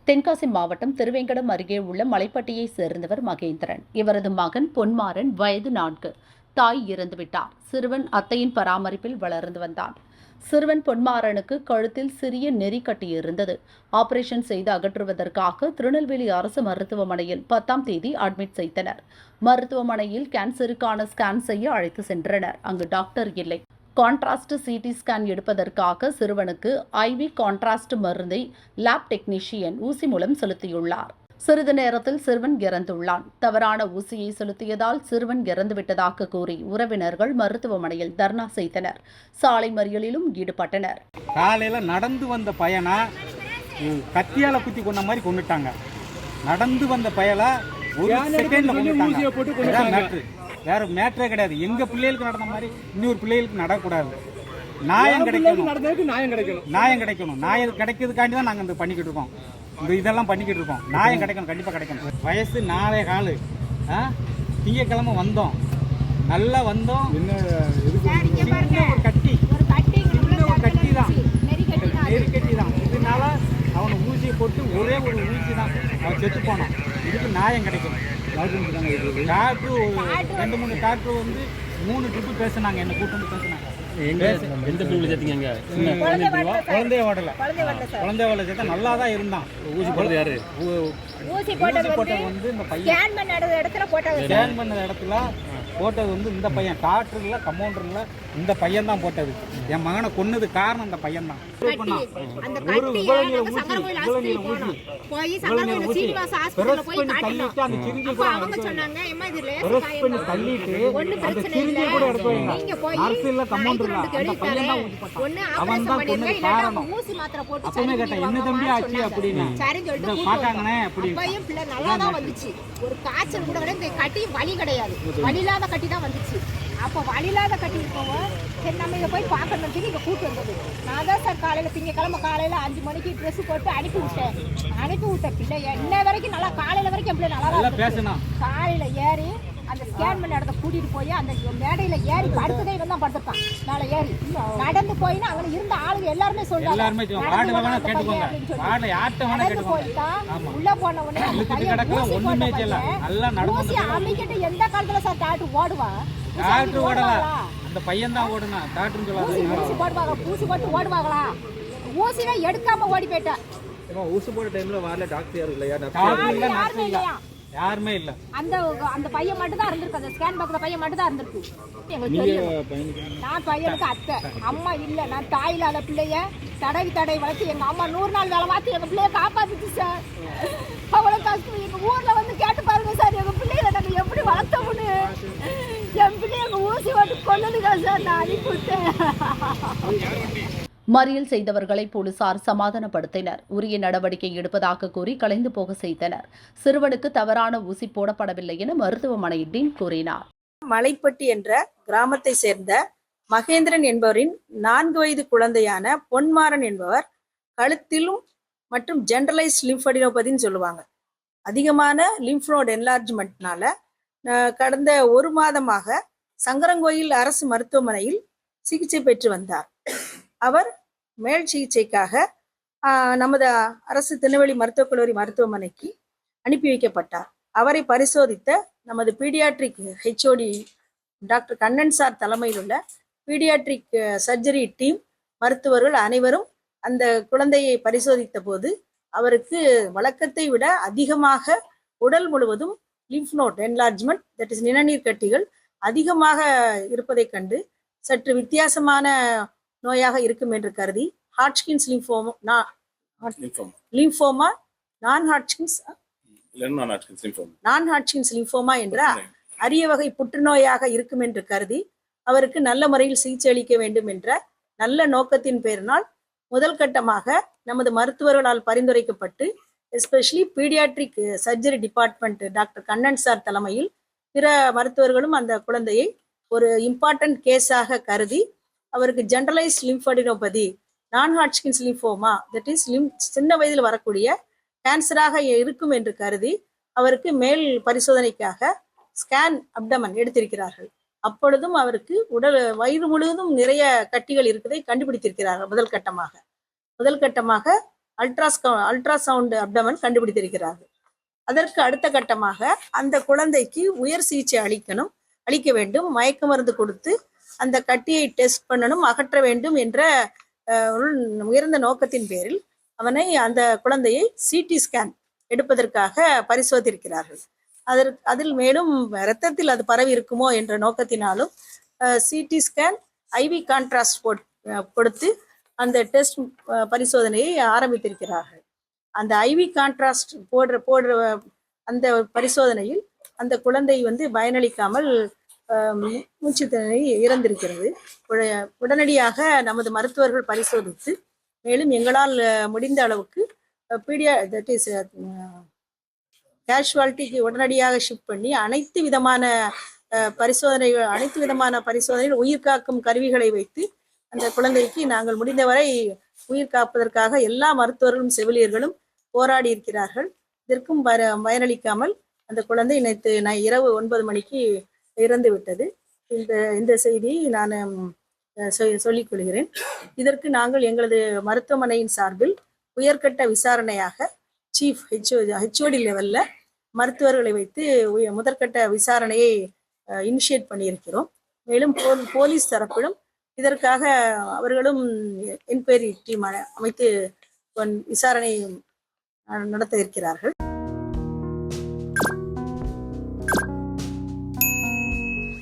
தென்காசி மாவட்டம் திருவேங்கடம் அருகே உள்ள மலைப்பட்டியைச் சேர்ந்தவர் மகேந்திரன். இவரது மகன் பொன்மாறன் வயது 4. தாய் இறந்துவிட்டார். சிறுவன் அத்தையின் பராமரிப்பில் வளர்ந்து வந்தான். சிறுவன் பொன்மாறனுக்கு கழுத்தில் சிறிய நெறி கட்டியிருந்தது. ஆபரேஷன் செய்து அகற்றுவதற்காக திருநெல்வேலி அரசு மருத்துவமனையில் 10ஆம் தேதி அட்மிட் செய்தனர். மருத்துவமனையில் கேன்சருக்கான ஸ்கேன் செய்ய அழைத்து சென்றனர். அங்கு டாக்டர் இல்லை. கான்ட்ராஸ்ட் சிடி ஸ்கேன் எடுப்பதற்காக சிறுவனுக்கு IV கான்ட்ராஸ்ட் மருந்தை லேப் டெக்னீஷியன் ஊசி மூலம் செலுத்தியுள்ளார். சிறிது நேரத்தில் சிறுவன் இறந்துள்ளான். தவறான ஊசியை செலுத்தியதால் சிறுவன் இறந்துவிட்டதாக கூறி உறவினர்கள் மருத்துவமனையில் தர்ணா செய்தனர். சாலை மறியலிலும் ஈடுபட்டனர். காலையில நடந்து வந்த பையனா கத்தியால குத்தி கொண்ட மாதிரி கொண்டுட்டாங்க. நடந்து வந்த பயலை ஒரு செகண்ட்ல கொண்டுட்டாங்க. வேற மேட்டரே கிடையாது. எங்க பிள்ளைகளுக்கு நடந்த மாதிரி இன்னொரு பிள்ளைகளுக்கு நடக்கூடாது. நியாயம் கிடைக்கணும். நியாயம் கிடைக்கணும். நியாயம் கிடைக்கிறதுக்காண்டி தான் நாங்கள் இந்த பண்ணிக்கிட்டு இருக்கோம். இதெல்லாம் பண்ணிக்கிட்டு இருக்கோம். நியாயம் கிடைக்கணும், கண்டிப்பாக கிடைக்கணும். வயசு 4.25. திங்கக்கிழமை வந்தோம், நல்லா வந்தோம். ஒரு கட்டி தான், நெருக்கட்டி தான். இதனால அவனை ஊசியை போட்டு ஒரே ஒரு ஊசி தான் அவன் செத்து போனான். இதுக்கு நியாயம் கிடைக்கணும். டாக்டர் ஒரு 2-3 டாக்டர் வந்து 3 ட்ரிப்பு பேசினாங்க. என்ன கூட்டு பேசினாங்க. எந்த பிரிவில் சேர்த்தீங்க? குழந்தைய ஓடல, குழந்தைய ஓடல சேர்த்தா நல்லா தான் இருந்தான். ஊசி போட்டது யாரு? ஊசி போட்டது வந்து இந்த பையன். ஸ்கேன் பண்ண இடத்துல போட்டது வந்து இந்த பையன். டாக்டர்ல கம்பவுண்டர்ல இந்த பையன் தான் போட்டது. என் மகனை கொன்னது காரணம் இந்த பையன் தான். என்ன தம்பி ஆச்சு அப்படின்னு பாக்காங்கண்ணே. ஒரு காய்ச்சல் கூட கிடையாது. கட்டி வலி கிடையாது, வலியில்லாத கட்டி தான் வந்துச்சு. அப்போ வலியில்லாத கட்டி இருக்கவும் சரி நம்ம இதை போய் பார்க்கணும் சொல்லி இங்கே கூட்டு வந்தது. நான் தான் சார் காலையில் திங்கக்கிழமை காலையில் 5 மணிக்கு ட்ரெஸ் போட்டு அனுப்பி விட்ட பிள்ளைய இன்ன வரைக்கும் நல்லா, காலையில் வரைக்கும் என் பிள்ளை நல்லா தான் பேசணும். காலையில் ஏறி அந்த ஸ்கேன் பண்ண இடத்த கூட்டிட்டு போய் அந்த மேடையில ஏறி படுத்ததே இவன் தான் படுத்திருக்கான். மேலே ஏறி நடந்து போயின்னா அவங்க இருந்த ஆளுங்க எல்லாருமே சொல்றாங்க. நடந்து போயிட்டான். உள்ள போன உடனே ஊசி அமைக்கிட்டு எந்த காலத்துல சார் டாக்டர் ஓடுவா? அந்த பையன் தான் ஓடுனா டாக்டர் சொல்லாத. ஊசி போடுவாங்க, ஊசி போட்டு ஓடுவாங்களா? ஊசினா எடுக்காம ஓடி போயிட்டேன். ஊசி போட்ட டைம்ல வரல டாக்டர் யாரும் இல்லையா? யாருமே இல்ல. அந்த பையன் மட்டும் தான் இருந்திருக்கு. அந்த ஸ்கேன் பாக்குற பையன் மட்டும் தான் இருந்திருக்கு. எங்களுக்கு தெரியும். நான் பையனுக்கு அத்தை, அம்மா இல்ல. நான் தாயில்லாத பிள்ளைய தடவி வளர்த்து எங்க அம்மா 100 நாள் வேலை பார்த்து எங்க பிள்ளைய காப்பாத்துச்சு சார். அவ்வளவு கஷ்டம். எங்க ஊர்ல வந்து கேட்டு பாருங்க சார், எங்க பிள்ளைகளை நாங்க எப்படி வளர்த்தோம்னு. என் பிள்ளைய எங்க ஊசி ஓட்டு கொல்லுதுங்க சார். நான் அனுப்பிவிட்டேன். மறியல் செய்தவர்களை போலீசார் சமாதானப்படுத்தினர். உரிய நடவடிக்கை எடுப்பதாக கூறி கலைந்து போக செய்தனர். சிறுவனுக்கு தவறான ஊசி போடப்படவில்லை என மருத்துவமனை டீன் கூறினார். மலைப்பட்டி என்ற கிராமத்தை சேர்ந்த மகேந்திரன் என்பவரின் 4 வயது குழந்தையான பொன்மாறன் என்பவர் கழுத்திலும் மற்றும் ஜெனரலைஸ் லிம்ஃபடினோபதின்னு சொல்லுவாங்க. அதிகமான லிம்ஃப் நோட் என்லார்ஜ்மெண்ட்னால கடந்த 1 மாதமாக சங்கரங்கோயில் அரசு மருத்துவமனையில் சிகிச்சை பெற்று வந்தார். அவர் மேல் சிகிச்சைக்காக நமது அரசு திருநெல்வேலி மருத்துவக் கல்லூரி மருத்துவமனைக்கு அனுப்பி வைக்கப்பட்டார். அவரை பரிசோதித்த நமது paediatric HOD doctor Kannan sir தலைமையில் உள்ள பீடியாட்ரிக் சர்ஜரி டீம் மருத்துவர்கள் அனைவரும் அந்த குழந்தையை பரிசோதித்த போது அவருக்கு வழக்கத்தை விட அதிகமாக உடல் முழுவதும் lymph node enlargement, that is நிணநீர் கட்டிகள் அதிகமாக இருப்பதை கண்டு சற்று வித்தியாசமான நோயாக இருக்கும் என்று கருதி ஹாட்ச்கின்ஸ் லிம்ஃபோமா நான் ஹாட்ச்கின்ஸ் லிம்ஃபோமா என்ற அரிய வகை புற்றுநோயாக இருக்கும் என்று கருதி அவருக்கு நல்ல முறையில் சிகிச்சை அளிக்க வேண்டும் என்ற நல்ல நோக்கத்தின் பேரினால் முதல் கட்டமாக நமது மருத்துவர்களால் பரிந்துரைக்கப்பட்டு especially paediatric surgery department doctor Kannan sir தலைமையில் பிற மருத்துவர்களும் அந்த குழந்தையை ஒரு இம்பார்ட்டன்ட் கேஸாக கருதி அவருக்கு ஜெனரலைஸ் லிம்ஃபடினோபதி, நான் ஹாட்ச்கின்ஸ் லிம்ஃபோமா, தட் இஸ் சின்ன வயதில் வரக்கூடிய கேன்சராக இருக்கும் என்று கருதி அவருக்கு மேல் பரிசோதனைக்காக ஸ்கேன் அப்டமன் எடுத்திருக்கிறார்கள். அப்பொழுதும் அவருக்கு வயிறு முழுவதும் நிறைய கட்டிகள் இருப்பதை கண்டுபிடித்திருக்கிறார்கள். முதல் கட்டமாக அல்ட்ராசவுண்ட் அப்டமன் கண்டுபிடித்திருக்கிறார்கள். அதற்கு அடுத்த கட்டமாக அந்த குழந்தைக்கு உயர் சிகிச்சை அளிக்க வேண்டும், மயக்க மருந்து கொடுத்து அந்த கட்டியை டெஸ்ட் பண்ணணும், அகற்ற வேண்டும் என்ற உயர்ந்த நோக்கத்தின் பேரில் அந்த குழந்தையை சிடி ஸ்கேன் எடுப்பதற்காக பரிசோதிக்கிறார்கள். அதில் மேலும் இரத்தத்தில் அது பரவி இருக்குமோ என்ற நோக்கத்தினாலும் சிடி ஸ்கேன் ஐவி கான்ட்ராஸ்ட் கொடுத்து அந்த டெஸ்ட் பரிசோதனையை ஆரம்பித்திருக்கிறார்கள். அந்த ஐவி கான்ட்ராஸ்ட் போடுற அந்த பரிசோதனையில் அந்த குழந்தை பயனளிக்காமல் மூச்சு திணறி இறந்திருக்கிறது. உடனடியாக நமது மருத்துவர்கள் பரிசோதித்து மேலும் எங்களால் முடிந்த அளவுக்கு கேஷுவாலிட்டிக்கு உடனடியாக ஷிஃப்ட் பண்ணி அனைத்து விதமான பரிசோதனைகள் உயிர்காக்கும் கருவிகளை வைத்து அந்த குழந்தைக்கு நாங்கள் முடிந்தவரை உயிர் காப்பதற்காக எல்லா மருத்துவர்களும் செவிலியர்களும் போராடி இருக்கிறார்கள். இதற்கும் பயனளிக்காமல் அந்த குழந்தை நேற்று இரவு 9 மணிக்கு இறந்து விட்டது. இந்த செய்தியை நான் சொல்லிக் கொள்கிறேன். இதற்கு நாங்கள் எங்களது மருத்துவமனையின் சார்பில் உயர்கட்ட விசாரணையாக சீஃப் ஹெச்ஓடி லெவல்ல மருத்துவர்களை வைத்து முதற்கட்ட விசாரணையை இனிஷியேட் பண்ணியிருக்கிறோம். மேலும் போலீஸ் தரப்பிலும் இதற்காக அவர்களும் என்கொயரி டீம் அமைத்து விசாரணை நடத்த இருக்கிறார்கள்.